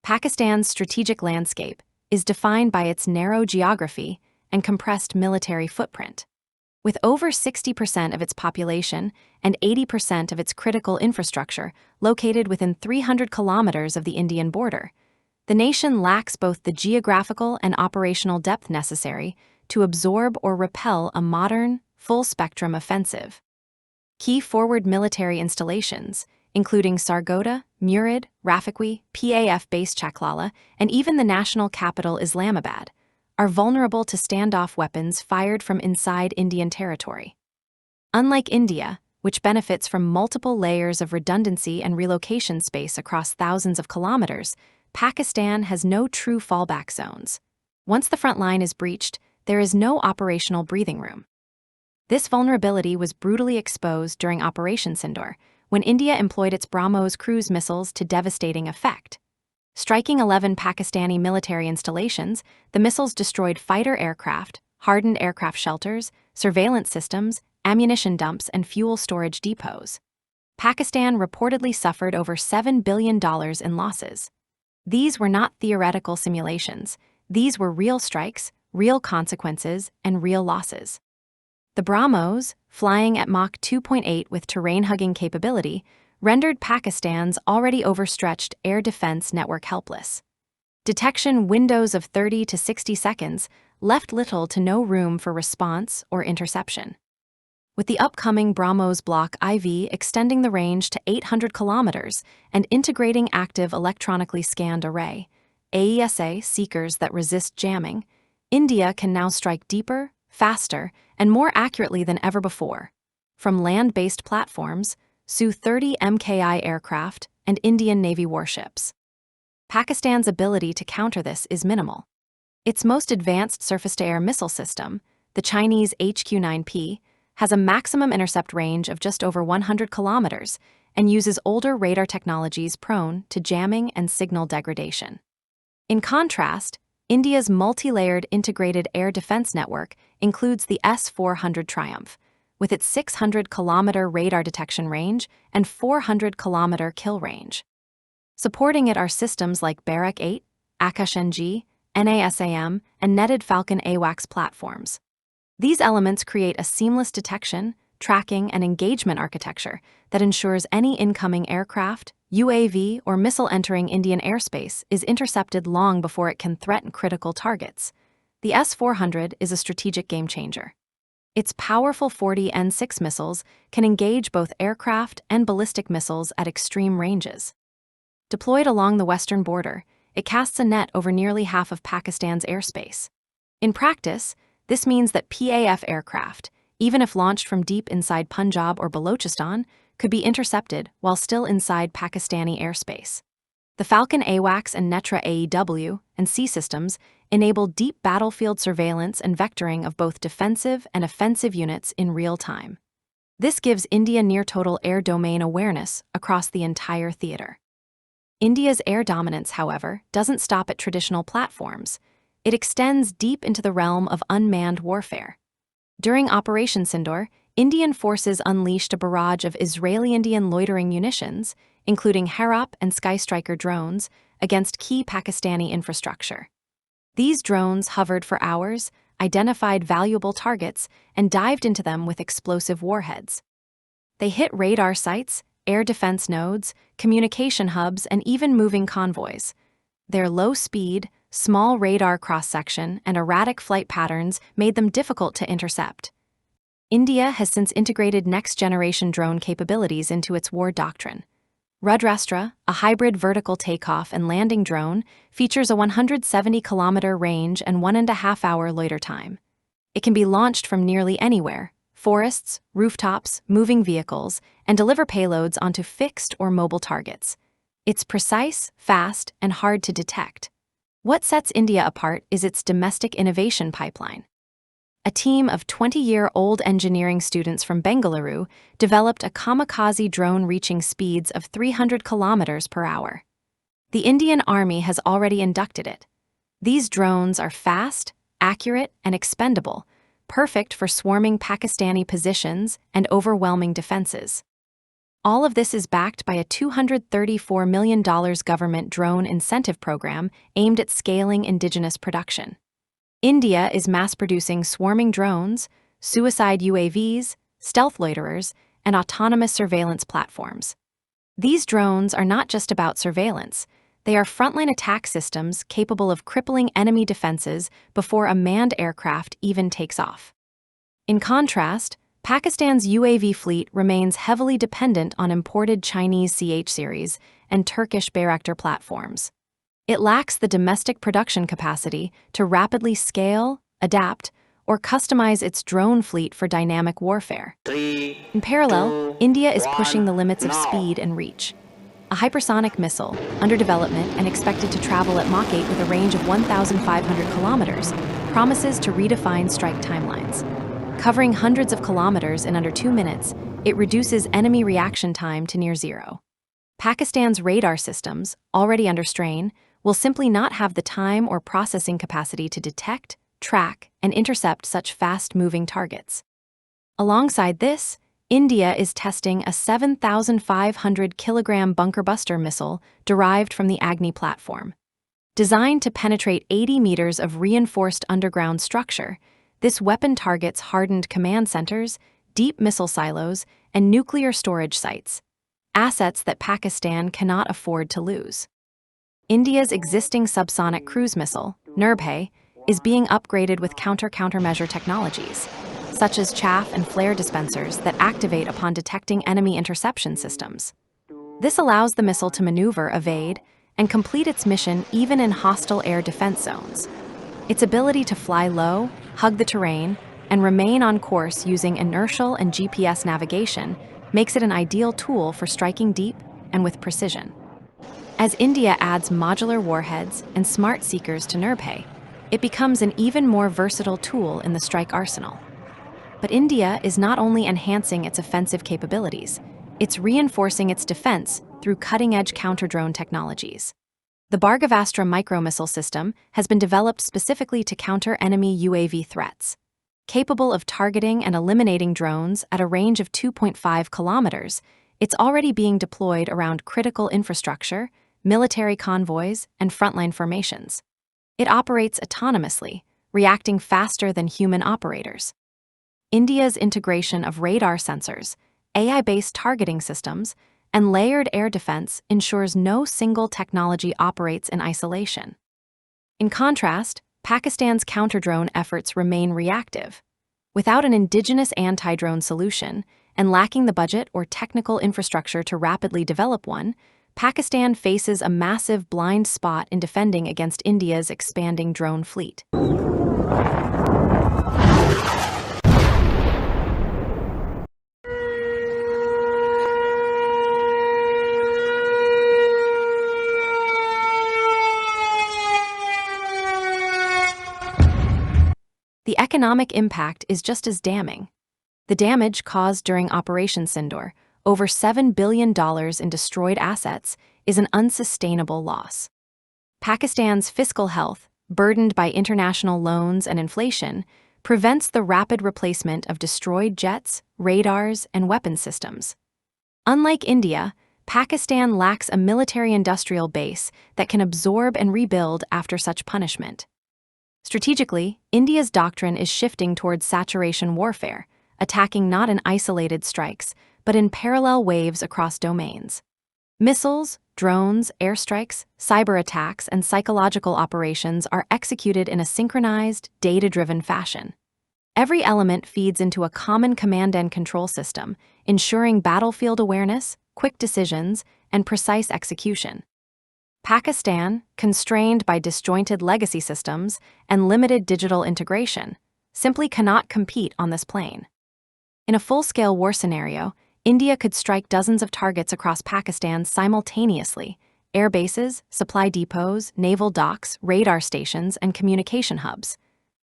Pakistan's strategic landscape is defined by its narrow geography and compressed military footprint. With over 60% of its population and 80% of its critical infrastructure located within 300 kilometers of the Indian border, the nation lacks both the geographical and operational depth necessary to absorb or repel a modern, full-spectrum offensive. Key forward military installations, including Sargodha, Murid, Rafiqui, PAF base Chaklala, and even the national capital Islamabad, are vulnerable to standoff weapons fired from inside Indian territory. Unlike India, which benefits from multiple layers of redundancy and relocation space across thousands of kilometers, Pakistan has no true fallback zones. Once the front line is breached, there is no operational breathing room. This vulnerability was brutally exposed during Operation Sindoor, when India employed its Brahmos cruise missiles to devastating effect. Striking 11 Pakistani military installations, the missiles destroyed fighter aircraft, hardened aircraft shelters, surveillance systems, ammunition dumps, and fuel storage depots. Pakistan reportedly suffered over $7 billion in losses. These were not theoretical simulations. These were real strikes, real consequences, and real losses. The Brahmos, flying at Mach 2.8 with terrain-hugging capability, rendered Pakistan's already overstretched air defense network helpless. Detection windows of 30 to 60 seconds left little to no room for response or interception. With the upcoming Brahmos Block IV extending the range to 800 kilometers and integrating active electronically scanned array, AESA seekers that resist jamming, India can now strike deeper, faster, and more accurately than ever before. From land-based platforms, Su-30 MKI aircraft, and Indian Navy warships. Pakistan's ability to counter this is minimal. Its most advanced surface-to-air missile system, the Chinese HQ-9P, has a maximum intercept range of just over 100 kilometers and uses older radar technologies prone to jamming and signal degradation. In contrast, India's multi-layered integrated air defense network includes the S-400 Triumph, with its 600-kilometer radar detection range and 400-kilometer kill range. Supporting it are systems like Barak-8, Akash-NG, NASAM, and netted Falcon AWACS platforms. These elements create a seamless detection, tracking, and engagement architecture that ensures any incoming aircraft, UAV, or missile entering Indian airspace is intercepted long before it can threaten critical targets. The S-400 is a strategic game-changer. Its powerful 40 N6 missiles can engage both aircraft and ballistic missiles at extreme ranges. Deployed along the western border, it casts a net over nearly half of Pakistan's airspace. In practice, this means that PAF aircraft, even if launched from deep inside Punjab or Balochistan, could be intercepted while still inside Pakistani airspace. The Falcon AWACS and Netra AEW and C systems enable deep battlefield surveillance and vectoring of both defensive and offensive units in real time. This gives India near-total air domain awareness across the entire theater. India's air dominance, however, doesn't stop at traditional platforms. It extends deep into the realm of unmanned warfare. During Operation Sindoor, Indian forces unleashed a barrage of Israeli-Indian loitering munitions, including Harop and Skystriker drones, against key Pakistani infrastructure. These drones hovered for hours, identified valuable targets, and dived into them with explosive warheads. They hit radar sites, air defense nodes, communication hubs, and even moving convoys. Their low speed, small radar cross-section, and erratic flight patterns made them difficult to intercept. India has since integrated next-generation drone capabilities into its war doctrine. Rudrastra, a hybrid vertical takeoff and landing drone, features a 170-kilometer range and 1.5-hour loiter time. It can be launched from nearly anywhere, forests, rooftops, moving vehicles, and deliver payloads onto fixed or mobile targets. It's precise, fast, and hard to detect. What sets India apart is its domestic innovation pipeline. A team of 20-year-old engineering students from Bengaluru developed a kamikaze drone reaching speeds of 300 kilometers per hour. The Indian Army has already inducted it. These drones are fast, accurate, and expendable, perfect for swarming Pakistani positions and overwhelming defenses. All of this is backed by a $234 million government drone incentive program aimed at scaling indigenous production. India is mass-producing swarming drones, suicide UAVs, stealth loiterers, and autonomous surveillance platforms. These drones are not just about surveillance. They are frontline attack systems capable of crippling enemy defenses before a manned aircraft even takes off. In contrast, Pakistan's UAV fleet remains heavily dependent on imported Chinese CH series and Turkish Bayraktar platforms. It lacks the domestic production capacity to rapidly scale, adapt, or customize its drone fleet for dynamic warfare. In parallel, India is pushing the limits of speed and reach. A hypersonic missile, under development and expected to travel at Mach 8 with a range of 1,500 kilometers, promises to redefine strike timelines. Covering hundreds of kilometers in under 2 minutes, it reduces enemy reaction time to near zero. Pakistan's radar systems, already under strain, will simply not have the time or processing capacity to detect, track, and intercept such fast-moving targets. Alongside this, India is testing a 7,500-kilogram bunker-buster missile derived from the Agni platform. Designed to penetrate 80 meters of reinforced underground structure, this weapon targets hardened command centers, deep missile silos, and nuclear storage sites, assets that Pakistan cannot afford to lose. India's existing subsonic cruise missile, Nirbhay, is being upgraded with countermeasure technologies, such as chaff and flare dispensers that activate upon detecting enemy interception systems. This allows the missile to maneuver, evade, and complete its mission even in hostile air defense zones. Its ability to fly low, hug the terrain, and remain on course using inertial and GPS navigation makes it an ideal tool for striking deep and with precision. As India adds modular warheads and smart seekers to Nirbhay, it becomes an even more versatile tool in the strike arsenal. But India is not only enhancing its offensive capabilities, it's reinforcing its defense through cutting-edge counter-drone technologies. The Bhargavastra micromissile system has been developed specifically to counter enemy UAV threats. Capable of targeting and eliminating drones at a range of 2.5 kilometers, it's already being deployed around critical infrastructure, military convoys, and frontline formations. It operates autonomously, reacting faster than human operators. India's integration of radar sensors, AI-based targeting systems, and layered air defense ensures no single technology operates in isolation. In contrast, Pakistan's counter-drone efforts remain reactive. Without an indigenous anti-drone solution, and lacking the budget or technical infrastructure to rapidly develop one, Pakistan faces a massive blind spot in defending against India's expanding drone fleet. The economic impact is just as damning. The damage caused during Operation Sindoor, over $7 billion in destroyed assets, is an unsustainable loss. Pakistan's fiscal health, burdened by international loans and inflation, prevents the rapid replacement of destroyed jets, radars, and weapon systems. Unlike India, Pakistan lacks a military-industrial base that can absorb and rebuild after such punishment. Strategically, India's doctrine is shifting towards saturation warfare, attacking not in isolated strikes, but in parallel waves across domains. Missiles, drones, airstrikes, cyber attacks, and psychological operations are executed in a synchronized, data-driven fashion. Every element feeds into a common command and control system, ensuring battlefield awareness, quick decisions, and precise execution. Pakistan, constrained by disjointed legacy systems and limited digital integration, simply cannot compete on this plane. In a full-scale war scenario, India could strike dozens of targets across Pakistan simultaneously: air bases, supply depots, naval docks, radar stations, and communication hubs.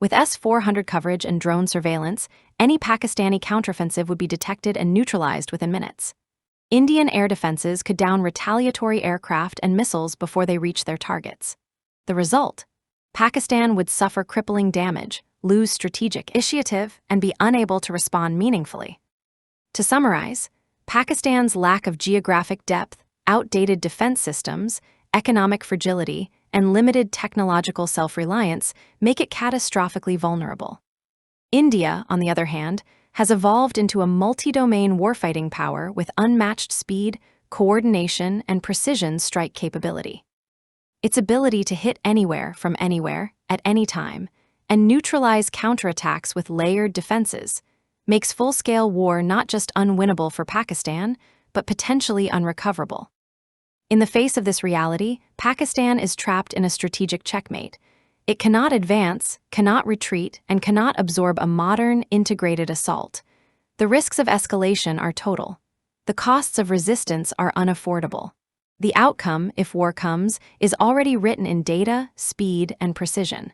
With S-400 coverage and drone surveillance, any Pakistani counteroffensive would be detected and neutralized within minutes. Indian air defenses could down retaliatory aircraft and missiles before they reach their targets. The result? Pakistan would suffer crippling damage, lose strategic initiative, and be unable to respond meaningfully. To summarize, Pakistan's lack of geographic depth, outdated defense systems, economic fragility, and limited technological self-reliance make it catastrophically vulnerable. India, on the other hand, has evolved into a multi-domain warfighting power with unmatched speed, coordination, and precision strike capability. Its ability to hit anywhere from anywhere, at any time, and neutralize counterattacks with layered defenses makes full-scale war not just unwinnable for Pakistan, but potentially unrecoverable. In the face of this reality, Pakistan is trapped in a strategic checkmate. It cannot advance, cannot retreat, and cannot absorb a modern, integrated assault. The risks of escalation are total. The costs of resistance are unaffordable. The outcome, if war comes, is already written in data, speed, and precision.